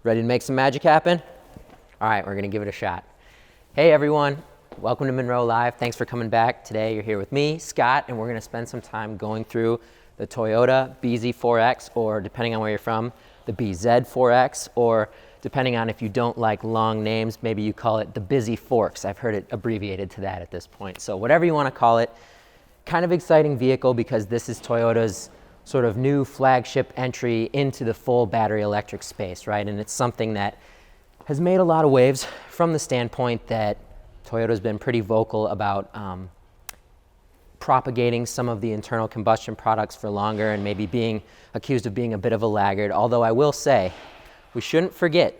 Ready to make some magic happen? All right, we're gonna give it a shot. Hey everyone, welcome to Munro Live. Thanks for coming back. Today you're here with me, Scott, and we're gonna spend some time going through the Toyota bZ4X, or depending on where you're from, the bZ4X, or depending on if you don't like long names, maybe you call it the bZ4X. I've heard it abbreviated to that at this point. So whatever you wanna call it, kind of exciting vehicle because this is Toyota's sort of new flagship entry into the full battery electric space, right? And it's something that has made a lot of waves from the standpoint that Toyota's been pretty vocal about propagating some of the internal combustion products for longer and maybe being accused of being a bit of a laggard. Although I will say, we shouldn't forget,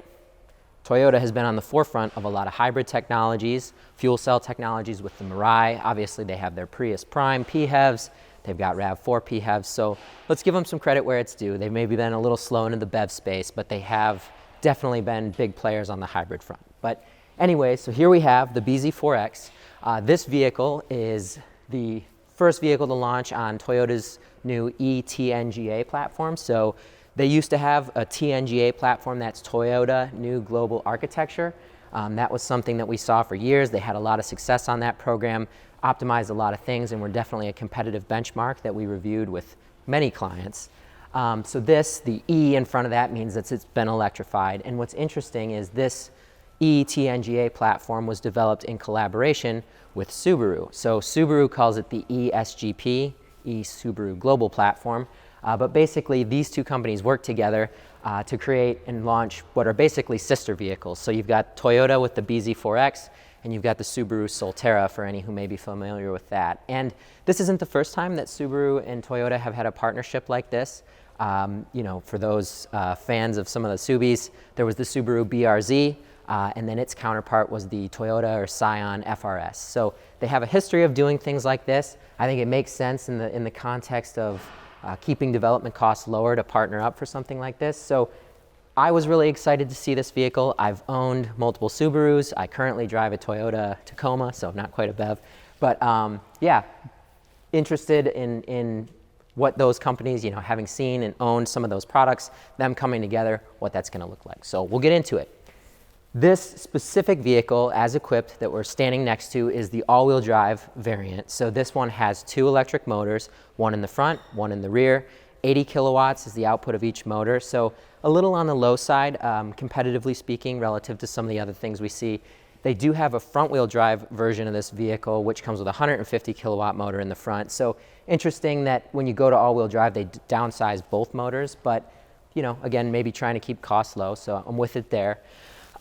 Toyota has been on the forefront of a lot of hybrid technologies, fuel cell technologies with the Mirai. Obviously, they have their Prius Prime PHEVs. They've got RAV4 PHEVs. So let's give them some credit where it's due. They've maybe been a little slow into the BEV space, but they have definitely been big players on the hybrid front. But anyway, so here we have the bZ4X. This vehicle is the first vehicle to launch on Toyota's new eTNGA platform. So they used to have a TNGA platform, that's Toyota New Global Architecture. That was something that we saw for years. They had a lot of success on that program, optimized a lot of things, and were definitely a competitive benchmark that we reviewed with many clients. So this, the E in front of that, means that it's been electrified. And what's interesting is this eTNGA platform was developed in collaboration with Subaru. So Subaru calls it the eSGP, eSubaru Global Platform. But basically, these two companies work together to create and launch what are basically sister vehicles. So you've got Toyota with the bZ4X, and you've got the Subaru Solterra for any who may be familiar with that. And this isn't the first time that Subaru and Toyota have had a partnership like this. You know, for those fans of some of the Subis, there was the Subaru BRZ, and then its counterpart was the Toyota or Scion FRS. So they have a history of doing things like this. I think it makes sense in the context of keeping development costs lower to partner up for something like this. So I was really excited to see this vehicle. I've owned multiple Subarus. I currently drive a Toyota Tacoma, so not quite a BEV. But yeah, interested in what those companies, you know, having seen and owned some of those products, them coming together, what that's gonna look like. So we'll get into it. This specific vehicle, as equipped, that we're standing next to is the all-wheel drive variant. So this one has two electric motors, one in the front, one in the rear. 80 kilowatts is the output of each motor. So a little on the low side, competitively speaking, relative to some of the other things we see. They do have a front-wheel drive version of this vehicle, which comes with a 150 kilowatt motor in the front. So interesting that when you go to all-wheel drive, they downsize both motors, but you know, again, maybe trying to keep costs low, so I'm with it there.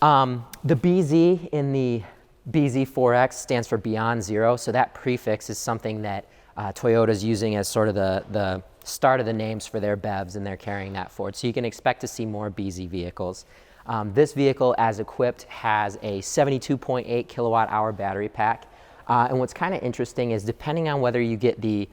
The BZ in the bZ4X stands for Beyond Zero, so that prefix is something that Toyota's using as sort of the start of the names for their BEVs, and they're carrying that forward. So you can expect to see more BZ vehicles. This vehicle, as equipped, has a 72.8 kilowatt hour battery pack. And what's kind of interesting is depending on whether you get the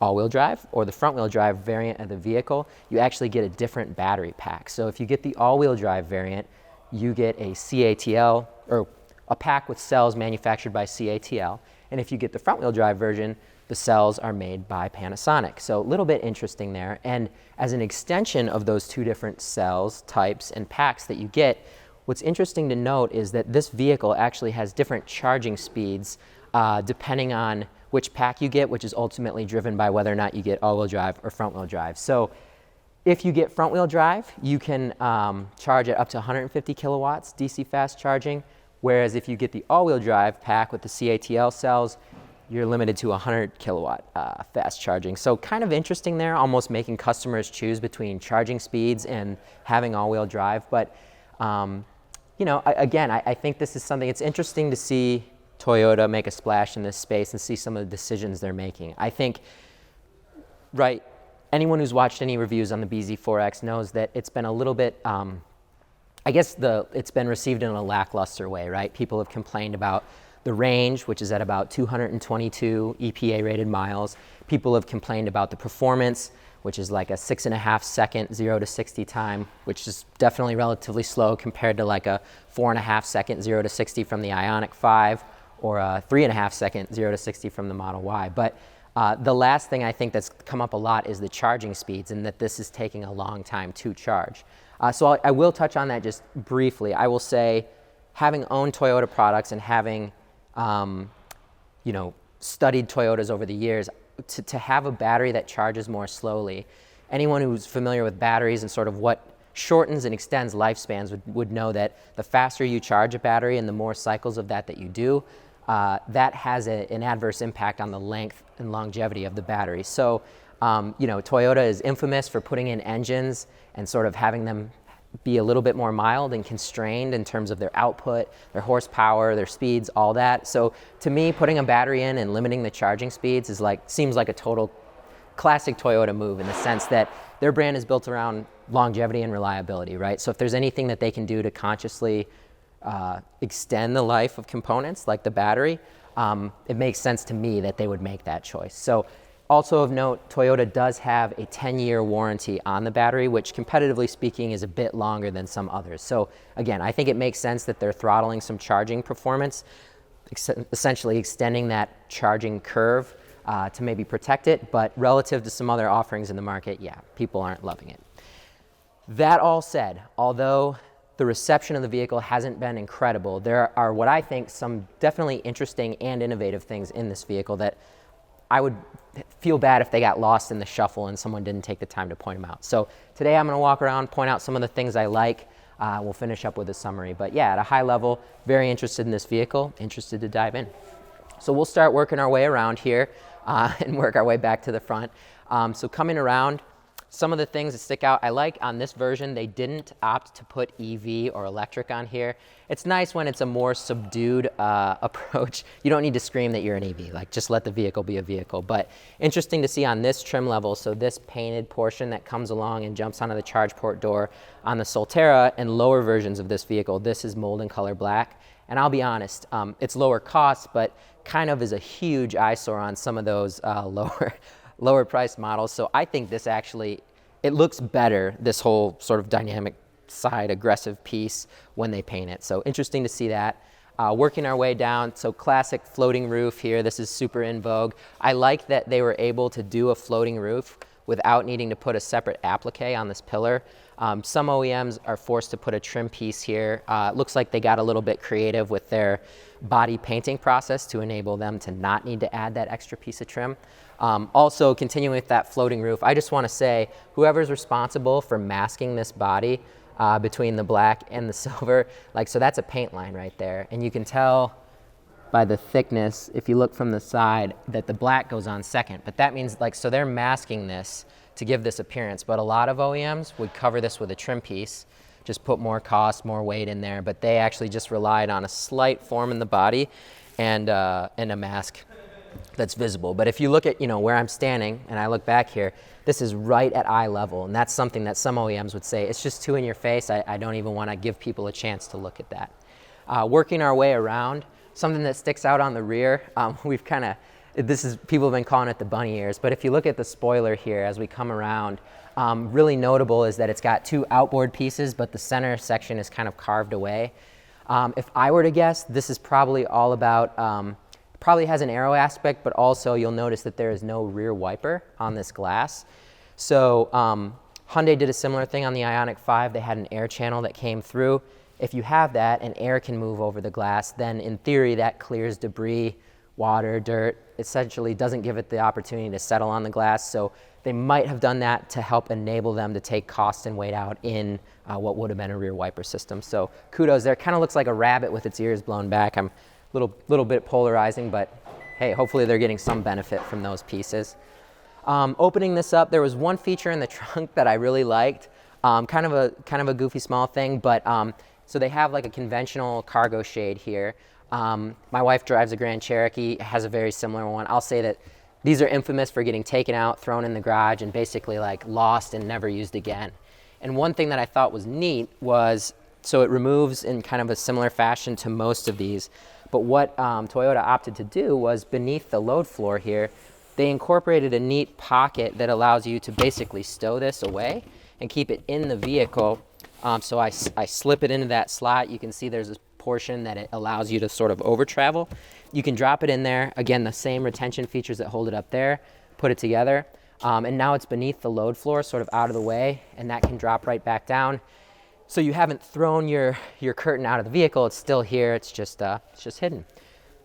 all-wheel drive or the front-wheel drive variant of the vehicle, you actually get a different battery pack. So if you get the all-wheel drive variant, you get a CATL, or a pack with cells manufactured by CATL. And if you get the front-wheel drive version, the cells are made by Panasonic. So a little bit interesting there. And as an extension of those two different cells, types, and packs that you get, what's interesting to note is that this vehicle actually has different charging speeds depending on which pack you get, which is ultimately driven by whether or not you get all-wheel drive or front-wheel drive. So if you get front-wheel drive, you can charge at up to 150 kilowatts DC fast charging, whereas if you get the all-wheel drive pack with the CATL cells, you're limited to 100 kilowatt fast charging. So kind of interesting there, almost making customers choose between charging speeds and having all-wheel drive. But you know, again, I think this is something, it's interesting to see Toyota make a splash in this space and see some of the decisions they're making. I think, right, anyone who's watched any reviews on the bZ4X knows that it's been a little bit, I guess it's been received in a lackluster way, right? People have complained about the range, which is at about 222 EPA rated miles. People have complained about the performance, which is like a 6.5 second 0 to 60 time, which is definitely relatively slow compared to like a 4.5 second 0 to 60 from the Ioniq 5 or a 3.5 second 0 to 60 from the Model Y. But the last thing I think that's come up a lot is the charging speeds, and that this is taking a long time to charge. So I will touch on that just briefly. I will say, having owned Toyota products and having, studied Toyotas over the years, to have a battery that charges more slowly, anyone who's familiar with batteries and sort of what shortens and extends lifespans would know that the faster you charge a battery and the more cycles of that you do, that has an adverse impact on the length and longevity of the battery. So, Toyota is infamous for putting in engines and sort of having them be a little bit more mild and constrained in terms of their output, their horsepower, their speeds, all that. So to me, putting a battery in and limiting the charging speeds seems like a total classic Toyota move, in the sense that their brand is built around longevity and reliability, right? So if there's anything that they can do to consciously extend the life of components like the battery, it makes sense to me that they would make that choice. So also of note, Toyota does have a 10-year warranty on the battery, which competitively speaking is a bit longer than some others. So again, I think it makes sense that they're throttling some charging performance, essentially extending that charging curve to maybe protect it, but relative to some other offerings in the market, yeah, people aren't loving it. That all said, although the reception of the vehicle hasn't been incredible, there are what I think some definitely interesting and innovative things in this vehicle that I would feel bad if they got lost in the shuffle and someone didn't take the time to point them out. So today I'm going to walk around, point out some of the things I like. We'll finish up with a summary. But yeah, at a high level, very interested in this vehicle, interested to dive in. So we'll start working our way around here and work our way back to the front. So coming around, some of the things that stick out, I like on this version, they didn't opt to put EV or electric on here. It's nice when it's a more subdued approach. You don't need to scream that you're an EV, like just let the vehicle be a vehicle. But interesting to see on this trim level, so this painted portion that comes along and jumps onto the charge port door on the Solterra and lower versions of this vehicle, this is mold and color black. And I'll be honest, it's lower cost, but kind of is a huge eyesore on some of those lower priced models. So I think this actually, it looks better, this whole sort of dynamic side aggressive piece, when they paint it. So interesting to see that. Working our way down, so classic floating roof here. This is super in vogue. I like that they were able to do a floating roof without needing to put a separate applique on this pillar. Some OEMs are forced to put a trim piece here. It looks like they got a little bit creative with their body painting process to enable them to not need to add that extra piece of trim. Also, continuing with that floating roof, I just want to say, whoever's responsible for masking this body between the black and the silver, so that's a paint line right there. And you can tell by the thickness, if you look from the side, that the black goes on second. But that means, so they're masking this to give this appearance. But a lot of OEMs would cover this with a trim piece, just put more cost, more weight in there. But they actually just relied on a slight form in the body and a mask that's visible. But if you look at where I'm standing and I look back here, this is right at eye level, and that's something that some OEMs would say, it's just too in your face, I don't even want to give people a chance to look at that. Working our way around, something that sticks out on the rear, people have been calling it the bunny ears, but if you look at the spoiler here as we come around, really notable is that it's got two outboard pieces, but the center section is kind of carved away. If I were to guess, this is probably all about, probably has an aero aspect, but also you'll notice that there is no rear wiper on this glass. So Hyundai did a similar thing on the Ioniq 5. They had an air channel that came through. If you have that and air can move over the glass, then in theory that clears debris, water, dirt, essentially doesn't give it the opportunity to settle on the glass. So they might have done that to help enable them to take cost and weight out in what would have been a rear wiper system. So kudos there. Kind of looks like a rabbit with its ears blown back. I'm little bit polarizing, but hey, hopefully they're getting some benefit from those pieces. Opening this up, there was one feature in the trunk that I really liked, kind of a goofy small thing, but so they have like a conventional cargo shade here. My wife drives a Grand Cherokee, has a very similar one. I'll say that these are infamous for getting taken out, thrown in the garage, and basically lost and never used again. And one thing that I thought was neat was, so it removes in kind of a similar fashion to most of these, but what Toyota opted to do was beneath the load floor here, they incorporated a neat pocket that allows you to basically stow this away and keep it in the vehicle. So I slip it into that slot. You can see there's a portion that it allows you to sort of over travel. You can drop it in there. Again, the same retention features that hold it up there, put it together. And now it's beneath the load floor, sort of out of the way, and that can drop right back down. So you haven't thrown your curtain out of the vehicle, it's still here, it's just hidden.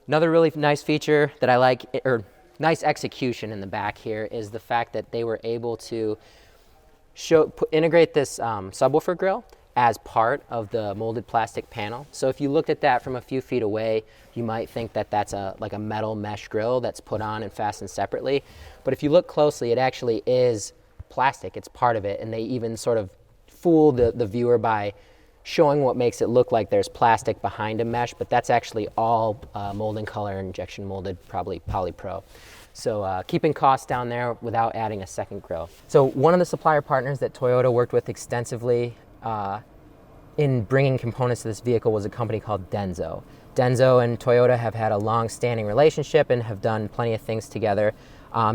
Another really nice feature that I like, or nice execution in the back here, is the fact that they were able to integrate this subwoofer grill as part of the molded plastic panel. So if you looked at that from a few feet away, you might think that that's like a metal mesh grill that's put on and fastened separately. But if you look closely, it actually is plastic, it's part of it, and they even sort of fool the viewer by showing what makes it look like there's plastic behind a mesh, but that's actually all molding color, injection molded, probably polypro. So keeping costs down there without adding a second grill. So one of the supplier partners that Toyota worked with extensively in bringing components to this vehicle was a company called Denso. Denso and Toyota have had a long-standing relationship and have done plenty of things together.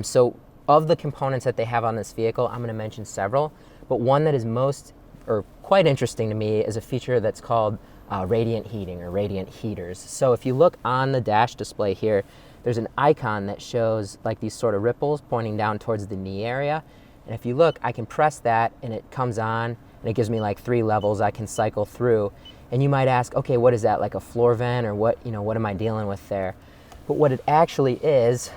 So of the components that they have on this vehicle, I'm going to mention several, but one that is most or quite interesting to me is a feature that's called radiant heating or radiant heaters. So if you look on the dash display here, there's an icon that shows like these sort of ripples pointing down towards the knee area. And if you look, I can press that and it comes on and it gives me like 3 levels I can cycle through. And you might ask, okay, what is that, like a floor vent, or what am I dealing with there? But what it actually is,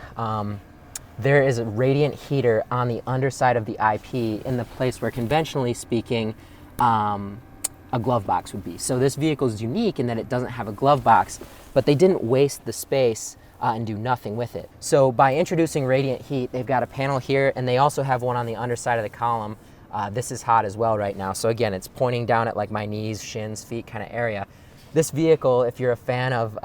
there is a radiant heater on the underside of the IP in the place where conventionally speaking, a glove box would be. So this vehicle is unique in that it doesn't have a glove box, but they didn't waste the space and do nothing with it. So by introducing radiant heat, they've got a panel here, and they also have one on the underside of the column. This is hot as well right now. So again, it's pointing down at like my knees, shins, feet kind of area. This vehicle, if you're a fan of,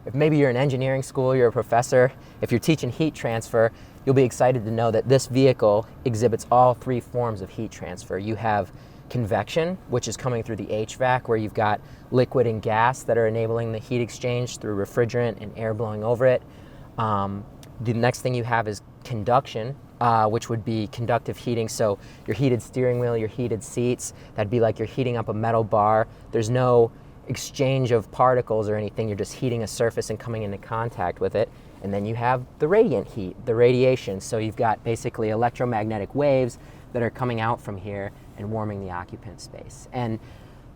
if maybe you're in engineering school, you're a professor, if you're teaching heat transfer, you'll be excited to know that this vehicle exhibits all 3 forms of heat transfer. You have convection, which is coming through the HVAC, where you've got liquid and gas that are enabling the heat exchange through refrigerant and air blowing over it. The next thing you have is conduction, which would be conductive heating. So your heated steering wheel, your heated seats, that'd be like you're heating up a metal bar. There's no exchange of particles or anything. You're just heating a surface and coming into contact with it. And then you have the radiant heat, the radiation. So you've got basically electromagnetic waves that are coming out from here and warming the occupant space. And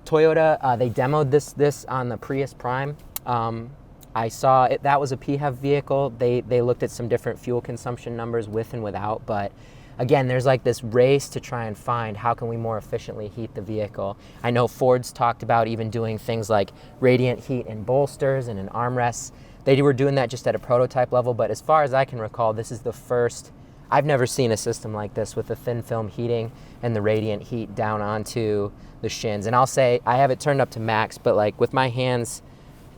Toyota, they demoed this on the Prius Prime. I saw it, that was a PHEV vehicle. They looked at some different fuel consumption numbers with and without, but again, there's like this race to try and find how can we more efficiently heat the vehicle. I know Ford's talked about even doing things like radiant heat in bolsters and in armrests. They were doing that just at a prototype level, but as far as I can recall, this is the first. I've never seen a system like this with the thin film heating and the radiant heat down onto the shins. And I'll say, I have it turned up to max, but like with my hands,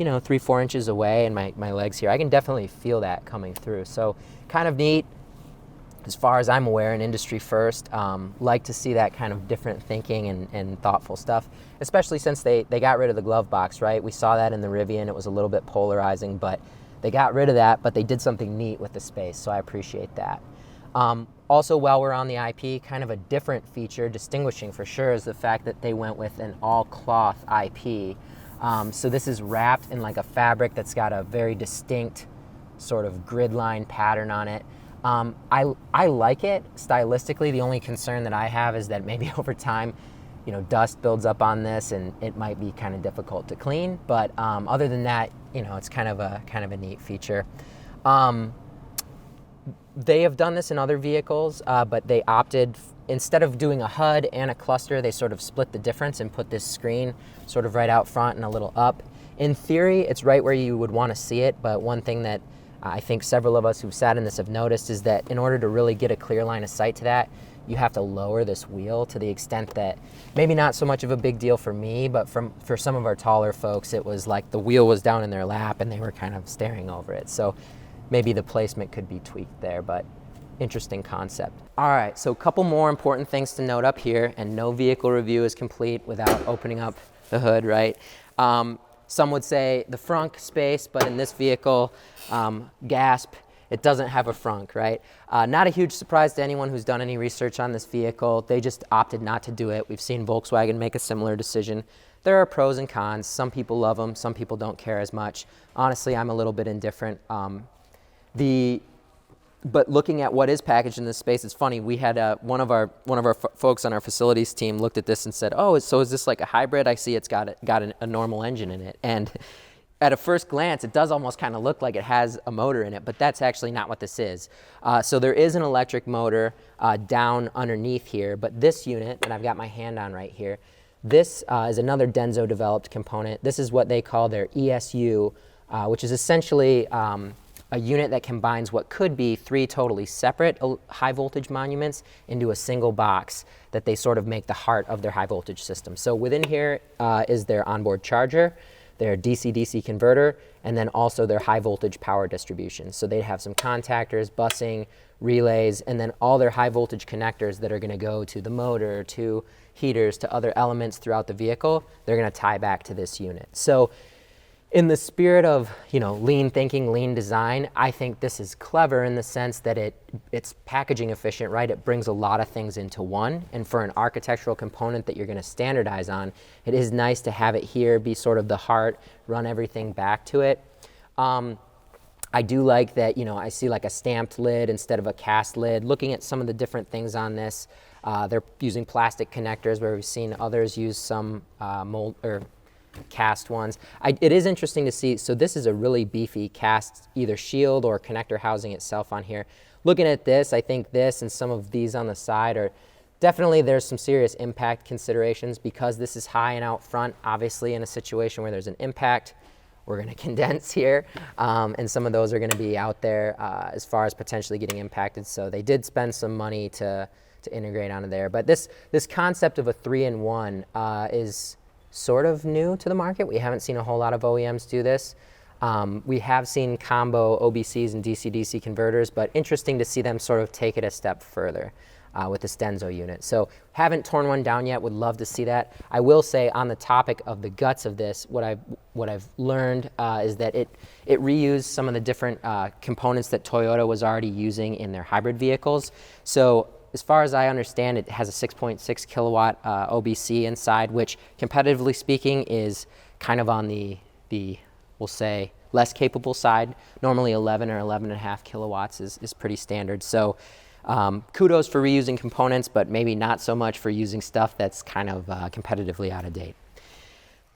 3-4 inches away and my legs here, I can definitely feel that coming through. So kind of neat. As far as I'm aware, an industry first. Like to see that kind of different thinking and thoughtful stuff, especially since they got rid of the glove box, right? We saw that in the Rivian. It was a little bit polarizing, but they got rid of that, but they did something neat with the space, so I appreciate that. Also, while we're on the IP, kind of a different feature, distinguishing for sure, is the fact that they went with an all-cloth IP. So this is wrapped in like a fabric that's got a very distinct sort of grid line pattern on it. I like it stylistically. The only concern that I have is that maybe over time, dust builds up on this and it might be kind of difficult to clean. But other than that, it's kind of a neat feature. They have done this in other vehicles, but they opted, instead of doing a HUD and a cluster, they sort of split the difference and put this screen sort of right out front and a little up. In theory, it's right where you would want to see it, but one thing that I think several of us who've sat in this have noticed is that in order to really get a clear line of sight to that, you have to lower this wheel to the extent that maybe not so much of a big deal for me, but for some of our taller folks, it was like the wheel was down in their lap and they were kind of staring over it. So maybe the placement could be tweaked there, but interesting concept. All right, so a couple more important things to note up here, and no vehicle review is complete without opening up the hood, right? Some would say the Frunk space, but in this vehicle, gasp, it doesn't have a Frunk, right? Not a huge surprise to anyone who's done any research on this vehicle. They just opted not to do it. We've seen Volkswagen make a similar decision. There are pros and cons. Some people love them, some people don't care as much. Honestly, I'm a little bit indifferent. The But looking at what is packaged in this space, it's funny. We had one of our folks on our facilities team looked at this and said, "Oh, so is this like a hybrid? I see it's got a normal engine in it." And at a first glance, it does almost kind of look like it has a motor in it, but that's actually not what this is. So there is an electric motor down underneath here, but this unit that I've got my hand on right here, this is another Denso developed component. This is what they call their ESU, which is essentially a unit that combines what could be 3 totally separate high voltage monuments into a single box that they sort of make the heart of their high voltage system. So within here is their onboard charger, their DC-DC converter, and then also their high voltage power distribution. So they have some contactors, busing, relays, and then all their high voltage connectors that are going to go to the motor, to heaters, to other elements throughout the vehicle. They're going to tie back to this unit. So in the spirit of, lean thinking, lean design, I think this is clever in the sense that it's packaging efficient, right? It brings a lot of things into one. And for an architectural component that you're going to standardize on, it is nice to have it here, be sort of the heart, run everything back to it. I do like that, I see like a stamped lid instead of a cast lid. Looking at some of the different things on this, they're using plastic connectors where we've seen others use some mold or cast ones. It is interesting to see, so this is a really beefy cast, either shield or connector housing itself on here. Looking at this, I think this and some of these on the side are definitely, there's some serious impact considerations because this is high and out front. Obviously in a situation where there's an impact, we're going to condense here, and some of those are going to be out there as far as potentially getting impacted. So they did spend some money to integrate onto there. But this concept of a 3-in-1 is sort of new to the market. We haven't seen a whole lot of OEMs do this. We have seen combo OBCs and DC-DC converters, but interesting to see them sort of take it a step further with this Denso unit. So haven't torn one down yet, would love to see that. I will say on the topic of the guts of this, what I've learned is that it reused some of the different components that Toyota was already using in their hybrid vehicles. So as far as I understand, it has a 6.6 kilowatt OBC inside, which competitively speaking is kind of on the we'll say, less capable side. Normally 11 or 11.5 kilowatts is pretty standard. So kudos for reusing components, but maybe not so much for using stuff that's kind of competitively out of date.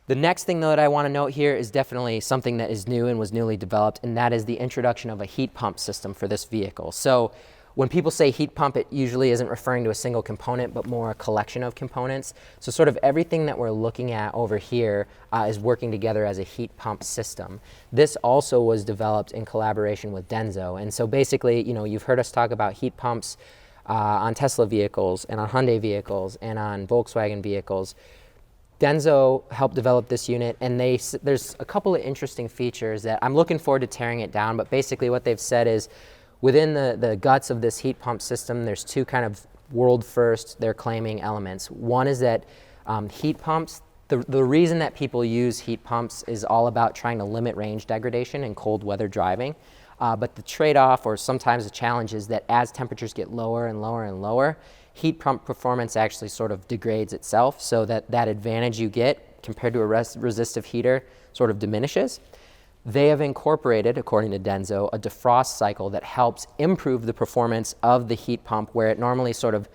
The next thing, though, that I want to note here is definitely something that is new and was newly developed, and that is the introduction of a heat pump system for this vehicle. So when people say heat pump, it usually isn't referring to a single component, but more a collection of components. So sort of everything that we're looking at over here is working together as a heat pump system. This also was developed in collaboration with Denso. And so basically, you've heard us talk about heat pumps on Tesla vehicles and on Hyundai vehicles and on Volkswagen vehicles. Denso helped develop this unit, and there's a couple of interesting features that I'm looking forward to tearing it down, but basically what they've said is within the guts of this heat pump system, there's 2 kind of world first, they're claiming elements. One is that heat pumps, the reason that people use heat pumps is all about trying to limit range degradation in cold weather driving. But the trade-off, or sometimes the challenge, is that as temperatures get lower and lower and lower, heat pump performance actually sort of degrades itself, so that advantage you get compared to a resistive heater sort of diminishes. They have incorporated, according to Denso, a defrost cycle that helps improve the performance of the heat pump where it normally sort of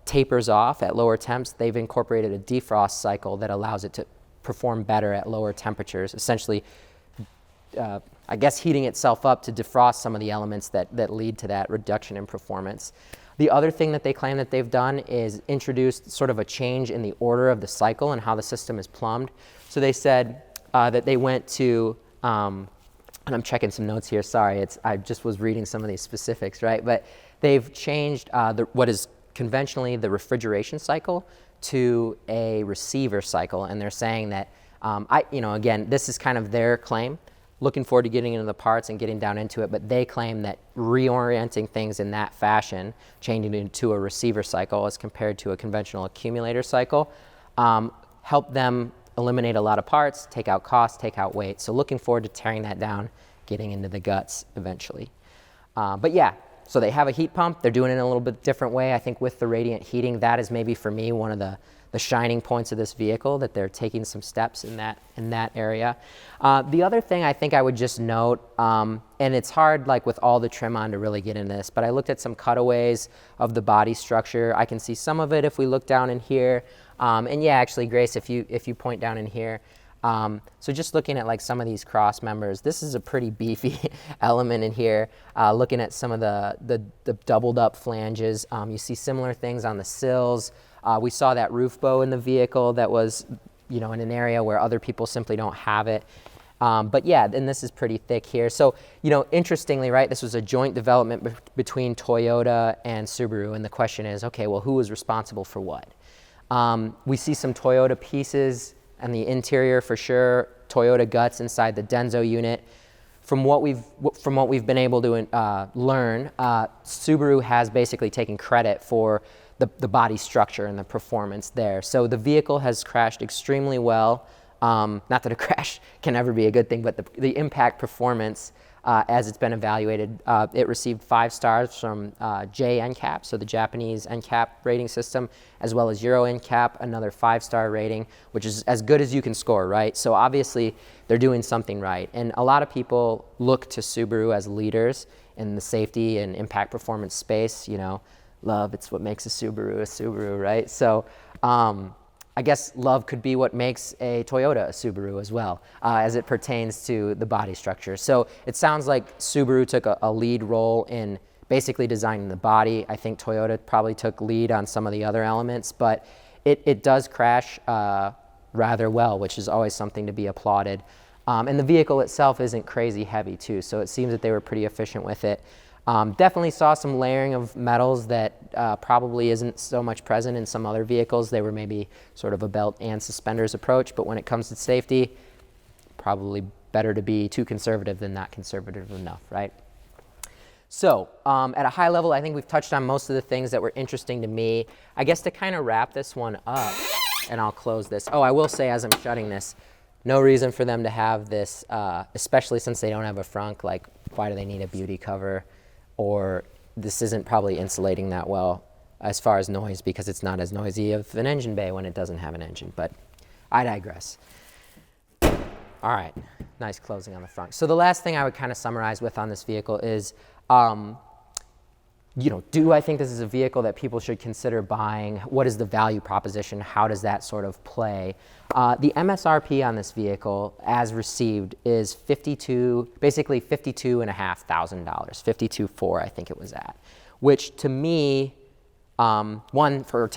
tapers off at lower temps. They've incorporated a defrost cycle that allows it to perform better at lower temperatures, essentially, I guess, heating itself up to defrost some of the elements that lead to that reduction in performance. The other thing that they claim that they've done is introduced sort of a change in the order of the cycle and how the system is plumbed. So they said that they went to and I'm checking some notes here, sorry, I just was reading some of these specifics, right? But they've changed what is conventionally the refrigeration cycle to a receiver cycle, and they're saying that, again, this is kind of their claim. Looking forward to getting into the parts and getting down into it, but they claim that reorienting things in that fashion, changing it into a receiver cycle as compared to a conventional accumulator cycle, help them eliminate a lot of parts, take out costs, take out weight. So looking forward to tearing that down, getting into the guts eventually. But yeah, So they have a heat pump. They're doing it in a little bit different way. I think with the radiant heating, that is maybe for me one of the shining points of this vehicle, that they're taking some steps in that area. The other thing I think I would just note, and it's hard like with all the trim on to really get into this, but I looked at some cutaways of the body structure. I can see some of it if we look down in here. And yeah, actually, Grace, if you point down in here, so just looking at like some of these cross members, this is a pretty beefy element in here. Looking at some of the doubled up flanges, you see similar things on the sills. We saw that roof bow in the vehicle that was, in an area where other people simply don't have it. But yeah, and this is pretty thick here. So, interestingly, right, this was a joint development between Toyota and Subaru. And the question is, okay, well, who was responsible for what? We see some Toyota pieces and the interior for sure, Toyota guts inside the Denso unit. From what we've been able to learn, Subaru has basically taken credit for the body structure and the performance there. So the vehicle has crashed extremely well. Not that a crash can ever be a good thing, but the impact performance as it's been evaluated, it received 5 stars from J-NCAP, so the Japanese NCAP rating system, as well as Euro NCAP, another 5-star rating, which is as good as you can score, right? So obviously they're doing something right. And a lot of people look to Subaru as leaders in the safety and impact performance space. Love, it's what makes a Subaru, right? So I guess love could be what makes a Toyota a Subaru as well, as it pertains to the body structure. So it sounds like Subaru took a lead role in basically designing the body. I think Toyota probably took lead on some of the other elements, but it does crash rather well, which is always something to be applauded. And the vehicle itself isn't crazy heavy too, so it seems that they were pretty efficient with it. Definitely saw some layering of metals that probably isn't so much present in some other vehicles. They were maybe sort of a belt and suspenders approach, but when it comes to safety, probably better to be too conservative than not conservative enough, right? So at a high level, I think we've touched on most of the things that were interesting to me. I guess to kind of wrap this one up, and I'll close this. Oh, I will say as I'm shutting this, no reason for them to have this, especially since they don't have a frunk. Like, why do they need a beauty cover? Or this isn't probably insulating that well as far as noise, because it's not as noisy of an engine bay when it doesn't have an engine, but I digress. All right, nice closing on the front. So the last thing I would kind of summarize with on this vehicle is, do I think this is a vehicle that people should consider buying? What is the value proposition? How does that sort of play? The MSRP on this vehicle, as received, is basically $52,500, $52,400 I think it was at, which to me, to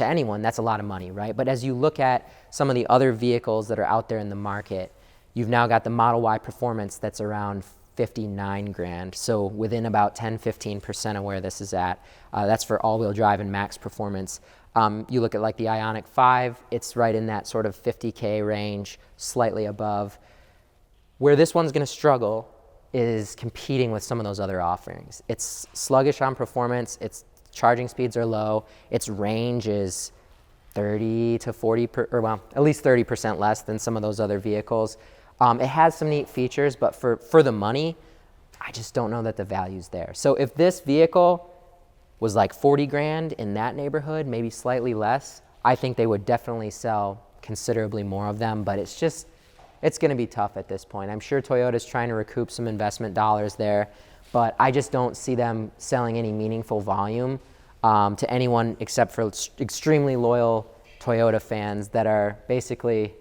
anyone, that's a lot of money, right? But as you look at some of the other vehicles that are out there in the market, you've now got the Model Y Performance that's around $59,000, so within about 10-15% of where this is at. That's for all-wheel drive and max performance. You look at like the Ioniq 5, it's right in that sort of $50K range, slightly above. Where this one's going to struggle is competing with some of those other offerings. It's sluggish on performance, its charging speeds are low, its range is 30 to 40, at least 30% less than some of those other vehicles. It has some neat features, but for the money, I just don't know that the value's there. So if this vehicle was like 40 grand in that neighborhood, maybe slightly less, I think they would definitely sell considerably more of them, but it's going to be tough at this point. I'm sure Toyota's trying to recoup some investment dollars there, but I just don't see them selling any meaningful volume to anyone except for extremely loyal Toyota fans that are basically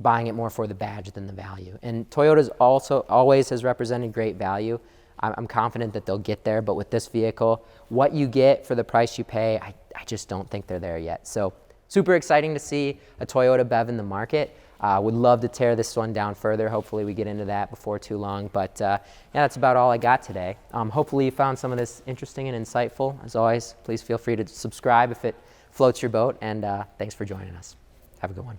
buying it more for the badge than the value. And Toyota's also always has represented great value. I'm confident that they'll get there, but with this vehicle, what you get for the price you pay, I just don't think they're there yet. So super exciting to see a Toyota BEV in the market. Would love to tear this one down further. Hopefully we get into that before too long. But yeah, that's about all I got today. Hopefully you found some of this interesting and insightful. As always, please feel free to subscribe if it floats your boat. And thanks for joining us. Have a good one.